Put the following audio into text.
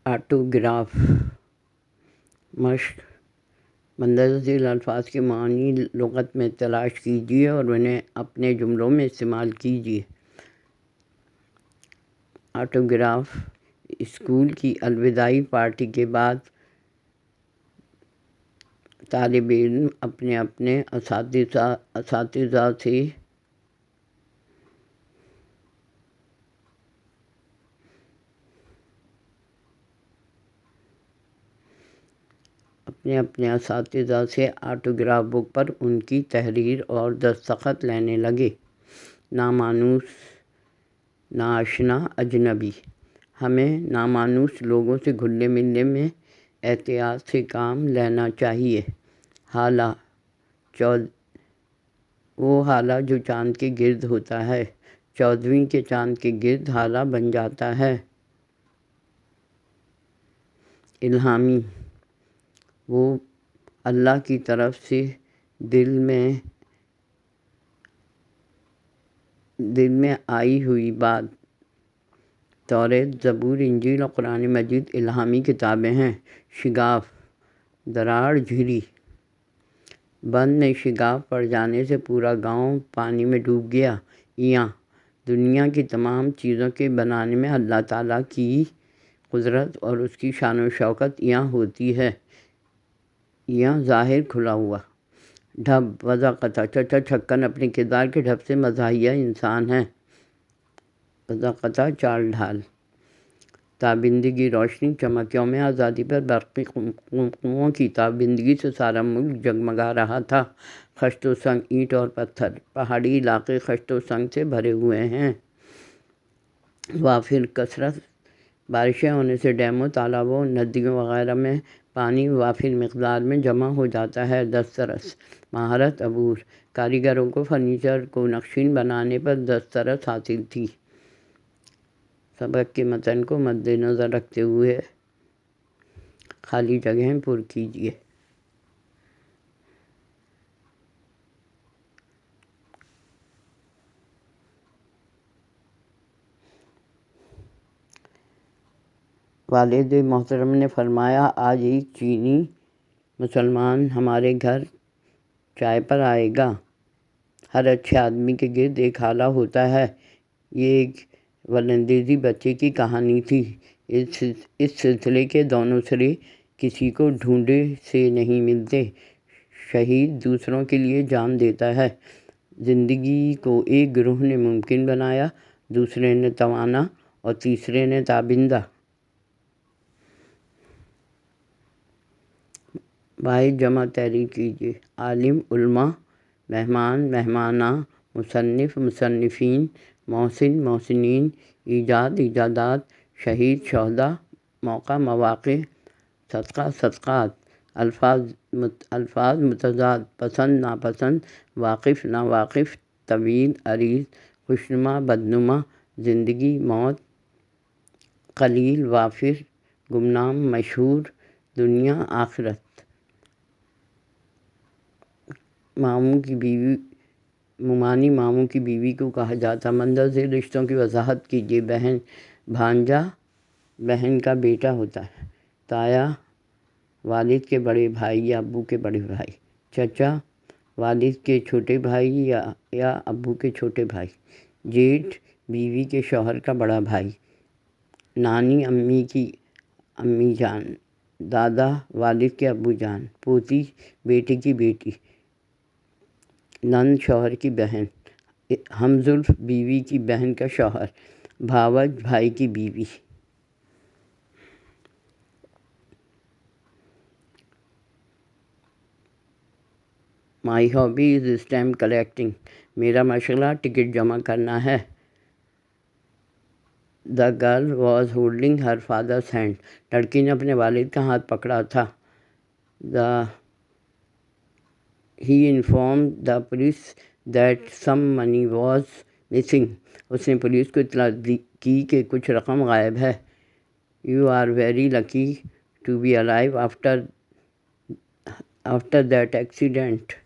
Autograph مشق مندرجہ ذیل الفاظ کے معنی لغت میں تلاش کیجیے اور انہیں اپنے جملوں میں استعمال کیجیے۔ آٹوگراف اسکول کی الوداعی پارٹی کے بعد طالب علم اپنے اساتذہ سے آٹوگراف بک پر ان کی تحریر اور دستخط لینے لگے۔ نامانوس، ناآشنا، اجنبی۔ ہمیں نامانوس لوگوں سے گھلنے ملنے میں احتیاط سے کام لینا چاہیے۔ وہ ہالہ جو چاند کے گرد ہوتا ہے، 14ویں کے چاند کے گرد ہالہ بن جاتا ہے۔ الہامی، وہ اللہ کی طرف سے دل میں آئی ہوئی بات۔ توریت، زبور، انجیل اور قرآن مجید الہامی کتابیں ہیں۔ شگاف، دراڑ جھری۔ بند میں شگاف پڑ جانے سے پورا گاؤں پانی میں ڈوب گیا۔ یاں، دنیا کی تمام چیزوں کے بنانے میں اللہ تعالیٰ کی قدرت اور اس کی شان و شوکت یاں ہوتی ہے۔ یاں ظاہر کھلا ہوا۔ ڈھب، وضاقطہ، چچا چھکن اپنے کردار کے ڈھب سے مزاحیہ انسان ہے۔ وضاقطہ چال ڈھال۔ تابندگی، روشنی، چمک۔ یوم آزادی پر برقی قوؤں کی تابندگی سے سارا ملک جگمگا رہا تھا۔ خشت و سنگ، اینٹ اور پتھر۔ پہاڑی علاقے خشت و سنگ سے بھرے ہوئے ہیں۔ وافر، کثرت۔ بارشیں ہونے سے ڈیموں، تالابوں، ندیوں وغیرہ میں پانی وافر مقدار میں جمع ہو جاتا ہے۔ دسترس، مہارت، عبور۔ کاریگروں کو فرنیچر کو نقشین بنانے پر دسترس حاصل تھی۔ سبق کے متن کو مد نظر رکھتے ہوئے خالی جگہیں پر کیجیے۔ والد محترم نے فرمایا، آج ایک چینی مسلمان ہمارے گھر چائے پر آئے گا۔ ہر اچھے آدمی کے گرد ایک ہالہ ہوتا ہے۔ یہ ایک ولندیزی بچے کی کہانی تھی۔ اس سلسلے کے دونوں سرے کسی کو ڈھونڈے سے نہیں ملتے۔ شہید دوسروں کے لیے جان دیتا ہے۔ زندگی کو ایک گروہ نے ممکن بنایا، دوسرے نے توانا اور تیسرے نے تابندہ۔ واحد جمع تحریر کیجیے۔ عالم، علماء۔ مہمان، مہماناں۔ مصنف، مصنفین۔ محسن، محسنین۔ ایجاد، ایجادات۔ شہید، شہداء۔ موقع، مواقع۔ صدقہ، صدقات۔ الفاظ متضاد، پسند، ناپسند۔ واقف، ناواقف۔ طویل، عریض۔ خوشنما، بدنما۔ زندگی، موت۔ قلیل، وافر۔ گمنام، مشہور۔ دنیا، آخرت۔ ممانی ماموں کی بیوی کو کہا جاتا۔ مندرجہ ذیل رشتوں کی وضاحت کیجیے۔ بہن، بھانجا بہن کا بیٹا ہوتا ہے۔ تایا، والد کے بڑے بھائی یا ابو کے بڑے بھائی۔ چچا، والد کے چھوٹے بھائی یا ابو کے چھوٹے بھائی۔ جیٹھ، بیوی کے شوہر کا بڑا بھائی۔ نانی، امی کی امی جان۔ دادا، والد کے ابو جان۔ پوتی، بیٹے کی بیٹی۔ نند، شوہر کی بہن۔ ہمزلف، بیوی کی بہن کا شوہر۔ بھاوج، بھائی کی بیوی۔ مائی ہابی از اسٹیمپ کلیکٹنگ۔ میرا مشغلہ ٹکٹ جمع کرنا ہے۔ The girl was holding her father's hand. لڑکی نے اپنے والد کا ہاتھ پکڑا تھا۔ He informed the police that some money was missing. اس نے پولیس کو اطلاع کی کہ کچھ رقم غائب ہے۔ You are very lucky to be alive after that accident.